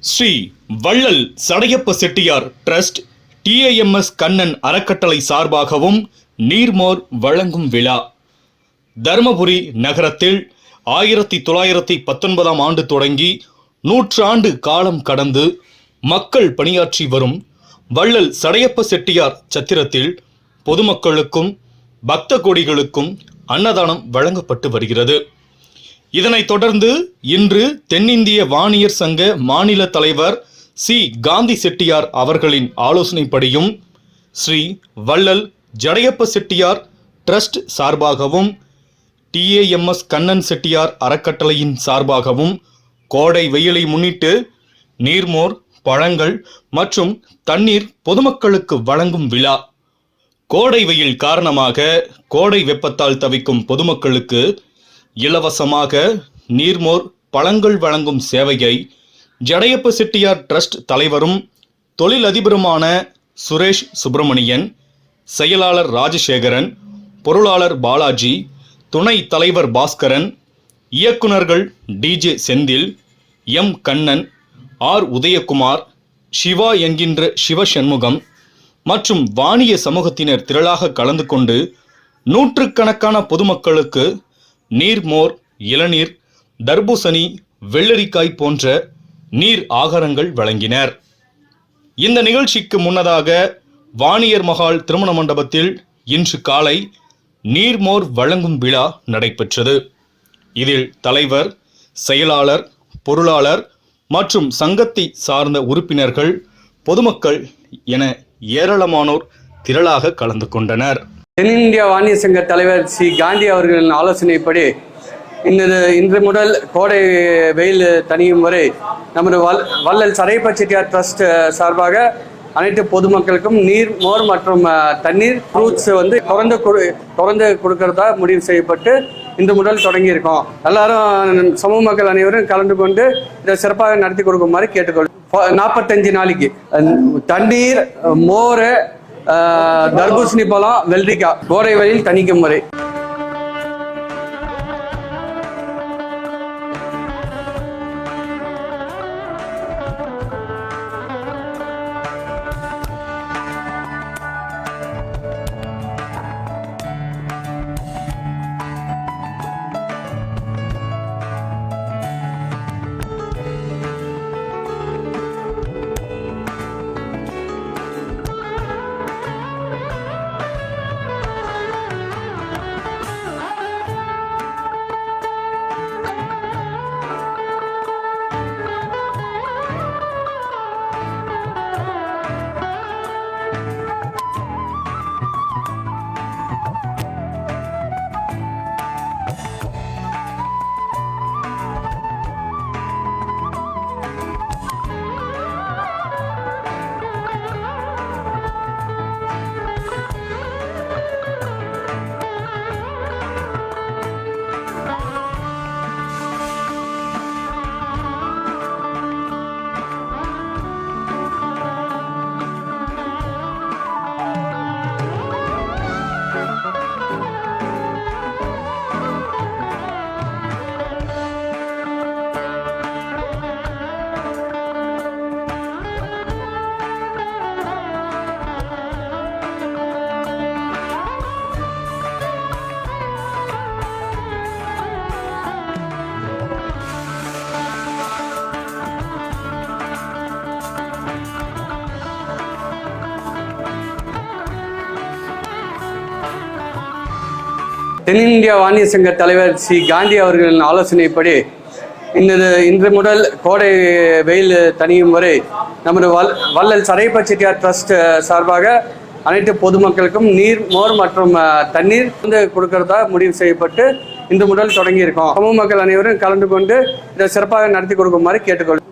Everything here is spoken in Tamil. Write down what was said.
ஸ்ரீ வள்ளல் சடையப்ப செட்டியார் டிரஸ்ட் TIMS கண்ணன் அறக்கட்டளை சார்பாகவும் நீர்மோர் வழங்கும் விழா தருமபுரி நகரத்தில் 1919 ஆண்டு தொடங்கி 100 ஆண்டு காலம் கடந்து மக்கள் பணியாற்றி வரும் வள்ளல் சடையப்ப செட்டியார் சத்திரத்தில் பொதுமக்களுக்கும் பக்த கோடிகளுக்கும் அன்னதானம் வழங்கப்பட்டு வருகிறது. இதனைத் தொடர்ந்து இன்று தென்னிந்திய வாணியர் சங்க மாநில தலைவர் சி. காந்தி செட்டியார் அவர்களின் ஆலோசனைப்படியும் ஸ்ரீ வள்ளல் ஜடையப்ப செட்டியார் டிரஸ்ட் சார்பாகவும் TIMS கண்ணன் செட்டியார் அறக்கட்டளையின் சார்பாகவும் கோடை வெயிலை முன்னிட்டு நீர்மோர், பழங்கள் மற்றும் தண்ணீர் பொதுமக்களுக்கு வழங்கும் விழா. கோடை வெயில் காரணமாக கோடை வெப்பத்தால் தவிக்கும் பொதுமக்களுக்கு இலவசமாக நீர்மோர், பழங்கள் வழங்கும் சேவையை ஜடையப்ப செட்டியார் டிரஸ்ட் தலைவரும் தொழிலதிபருமான சுரேஷ் சுப்பிரமணியன், செயலாளர் ராஜசேகரன், பொருளாளர் பாலாஜி, துணை தலைவர் பாஸ்கரன், இயக்குநர்கள் DJ Senthil, M. Kannan, R. Udhayakumar, Siva என்கின்ற சிவசண்முகம் மற்றும் வாணிய சமூகத்தினர் திரளாக கலந்து கொண்டு நூற்றுக்கணக்கான பொதுமக்களுக்கு நீர்மோர், இளநீர், தர்பூசணி, வெள்ளரிக்காய் போன்ற நீர் ஆகாரங்கள் வழங்கினர். இந்த நிகழ்ச்சிக்கு முன்னதாக வாணியர் மகால் திருமண மண்டபத்தில் இன்று காலை நீர்மோர் வழங்கும் விழா நடைபெற்றது. இதில் தலைவர், செயலாளர், பொருளாளர் மற்றும் சங்கத்தை சார்ந்த உறுப்பினர்கள், பொதுமக்கள் என ஏராளமானோர் திரளாக கலந்து கொண்டனர். தென்னிந்திய வாணிய சங்க தலைவர் சி. காந்தி அவர்களின் ஆலோசனைப்படி இன்று முதல் கோடை வெயில் தணியும் வரை நமது வள்ளல் சடையப்ப செட்டியார் டிரஸ்ட் சார்பாக அனைத்து பொதுமக்களுக்கும் நீர், மோர் மற்றும் தண்ணீர், ஃப்ரூட்ஸ் தொடர்ந்து கொடுக்கறதா முடிவு செய்யப்பட்டு இன்று முதல் தொடங்கியிருக்கோம். எல்லாரும் சமூக மக்கள் அனைவரும் கலந்து கொண்டு இதை சிறப்பாக நடத்தி கொடுக்குமாறு கேட்டுக்கொள்ளும். 45 நாளைக்கு தண்ணீர், மோர், தர்பூசணி பழம், வெள்ளரிக்காய் கோடை வெயில் தணிக்கும் முறை. தென்னிந்திய வாணிய சங்க தலைவர் சி. காந்தி அவர்களின் ஆலோசனைப்படி இன்று முதல் கோடை வெயில் தணியும் வரை நமது வள்ளல் சடையப்ப செட்டியார் டிரஸ்ட் சார்பாக அனைத்து பொதுமக்களுக்கும் நீர், மோர் மற்றும் தண்ணீர் கொடுக்கறதா முடிவு செய்யப்பட்டு இன்று முதல் தொடங்கியிருக்கோம். சமூக மக்கள் அனைவரும் கலந்து கொண்டு இதை சிறப்பாக நடத்தி கொடுக்குமாறு கேட்டுக்கொள்ளும்.